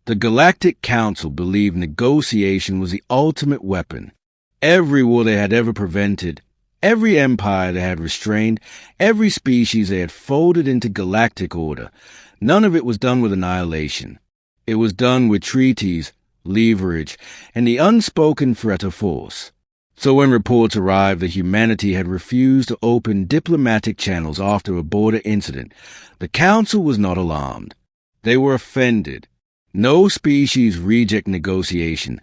The Galactic Council believed negotiation was the ultimate weapon. Every war they had ever prevented, every empire they had restrained, every species they had folded into galactic order, none of it was done with annihilation. It was done with treaties, leverage, and the unspoken threat of force. So when reports arrived that humanity had refused to open diplomatic channels after a border incident, the Council was not alarmed. They were offended. No species reject negotiation.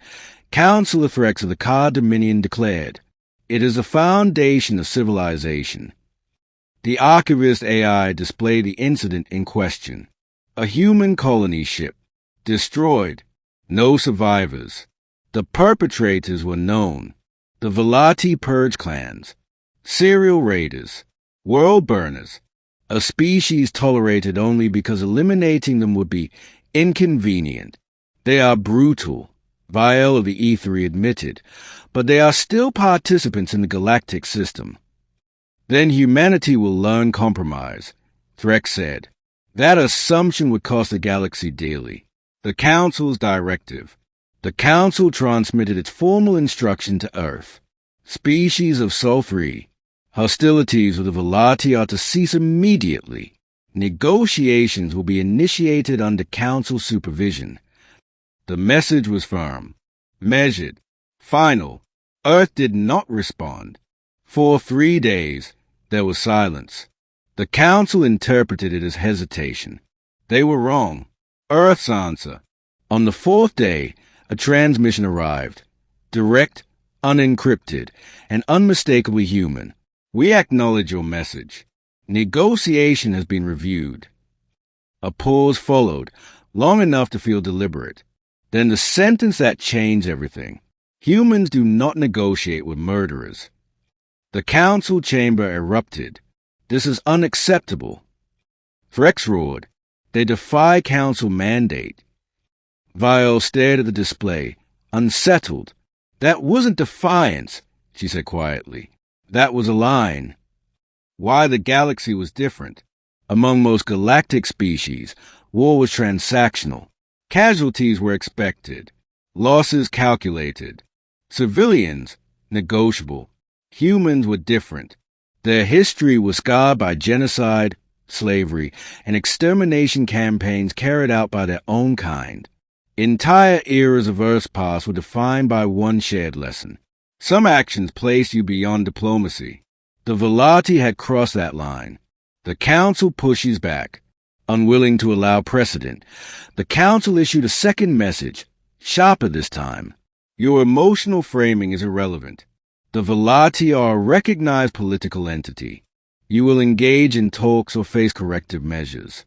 Council of Threx of the Ka Dominion declared, "It is the foundation of civilization." The Archivist AI displayed the incident in question. A human colony ship. Destroyed. No survivors. The perpetrators were known. The Velati Purge clans. Serial raiders. World burners. A species tolerated only because eliminating them would be inconvenient. They are brutal, Vial of the Aethery admitted, but they are still participants in the galactic system. Then humanity will learn compromise, Threx said. That assumption would cost the galaxy dearly. The Council's directive. The Council transmitted its formal instruction to Earth. Species of Storie. Hostilities with the Velati are to cease immediately. Negotiations will be initiated under Council supervision. The message was firm, measured, final. Earth did not respond. For 3 days, there was silence. The Council interpreted it as hesitation. They were wrong. Earth's answer. On the 4th day, a transmission arrived. Direct, unencrypted, and unmistakably human. We acknowledge your message. Negotiation has been reviewed. A pause followed, long enough to feel deliberate. Then the sentence that changed everything. Humans do not negotiate with murderers. The Council chamber erupted. This is unacceptable. Threx roared. They defy Council mandate. Vial stared at the display, unsettled. That wasn't defiance, she said quietly. That was a line. Why the galaxy was different. Among most galactic species, war was transactional. Casualties were expected. Losses calculated. Civilians, negotiable. Humans were different. Their history was scarred by genocide, slavery, and extermination campaigns carried out by their own kind. Entire eras of Earth's past were defined by one shared lesson. Some actions placed you beyond diplomacy. The Velati had crossed that line. The Council pushes back, unwilling to allow precedent. The Council issued a second message, sharper this time. Your emotional framing is irrelevant. The Velati are a recognized political entity. You will engage in talks or face corrective measures.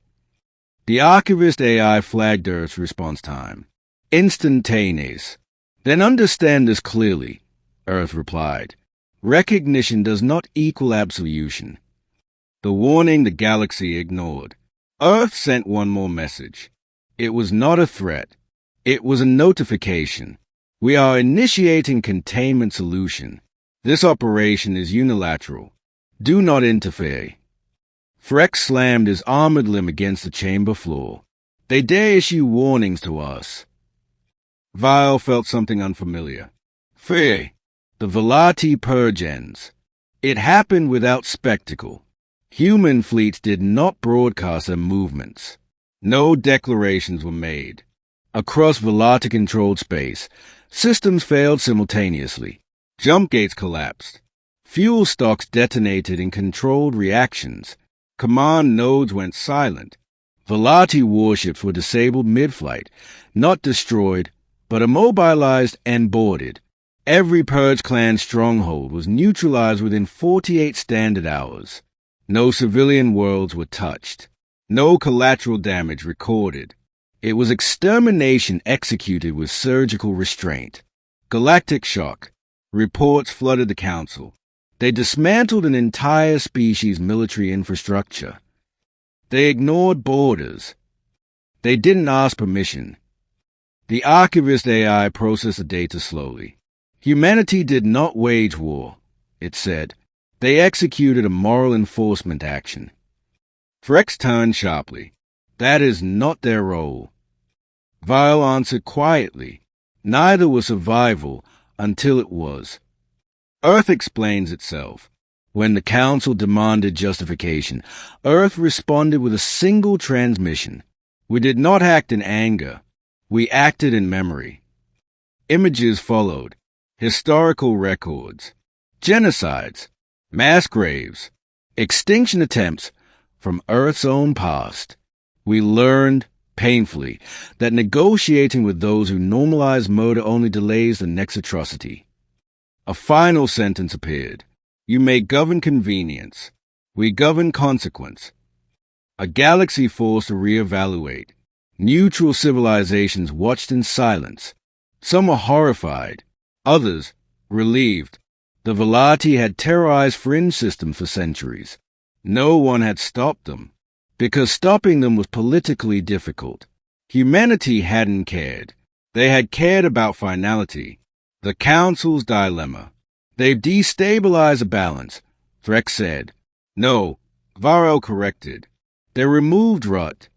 The Archivist AI flagged Earth's response time. Instantaneous. Then understand this clearly, Earth replied. Recognition does not equal absolution. The warning the galaxy ignored. Earth sent one more message. It was not a threat. It was a notification. We are initiating containment solution. This operation is unilateral. Do not interfere. Threx slammed his armored limb against the chamber floor. They dare issue warnings to us. Vial felt something unfamiliar. Fear. The Velati Purgens. It happened without spectacle. Human fleets did not broadcast their movements. No declarations were made. Across Velati-controlled space, systems failed simultaneously. Jump gates collapsed. Fuel stocks detonated in controlled reactions. Command nodes went silent. Velati warships were disabled mid-flight, not destroyed, but immobilized and boarded. Every Purge clan stronghold was neutralized within 48 standard hours. No civilian worlds were touched. No collateral damage recorded. It was extermination executed with surgical restraint. Galactic shock. Reports flooded the Council. They dismantled an entire species' military infrastructure. They ignored borders. They didn't ask permission. The Archivist AI processed the data slowly. Humanity did not wage war, it said. They executed a moral enforcement action. Threx turned sharply. That is not their role. Vile answered quietly. Neither was survival until it was. Earth explains itself. When the Council demanded justification, Earth responded with a single transmission. We did not act in anger. We acted in memory. Images followed. Historical records. Genocides. Mass graves. Extinction attempts from Earth's own past. We learned, painfully, that negotiating with those who normalize murder only delays the next atrocity. A final sentence appeared. You may govern convenience. We govern consequence. A galaxy forced to reevaluate. Neutral civilizations watched in silence. Some were horrified. Others, relieved. The Velati had terrorized fringe systems for centuries. No one had stopped them, because stopping them was politically difficult. Humanity hadn't cared. They had cared about finality. The Council's dilemma. They've destabilized a balance, Threx said. No, Varro corrected. They removed Rut.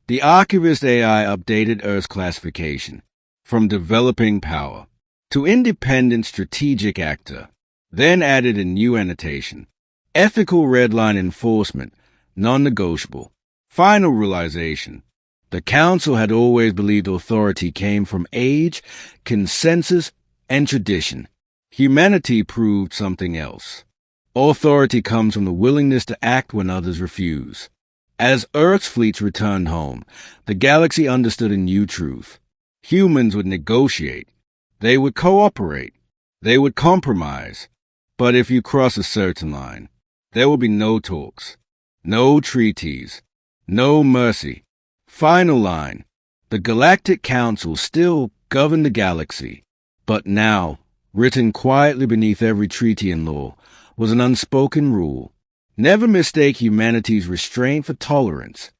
The Archivist AI updated Earth's classification from developing power to independent strategic actor, then added a new annotation. Ethical redline enforcement, non-negotiable. Final realization. The Council had always believed authority came from age, consensus, and tradition. Humanity proved something else. Authority comes from the willingness to act when others refuse. As Earth's fleets returned home, the galaxy understood a new truth. Humans would negotiate. They would cooperate. They would compromise. But if you cross a certain line, there will be no talks, no treaties, no mercy. Final line. The Galactic Council still governed the galaxy, but now, written quietly beneath every treaty and law, was an unspoken rule. Never mistake humanity's restraint for tolerance.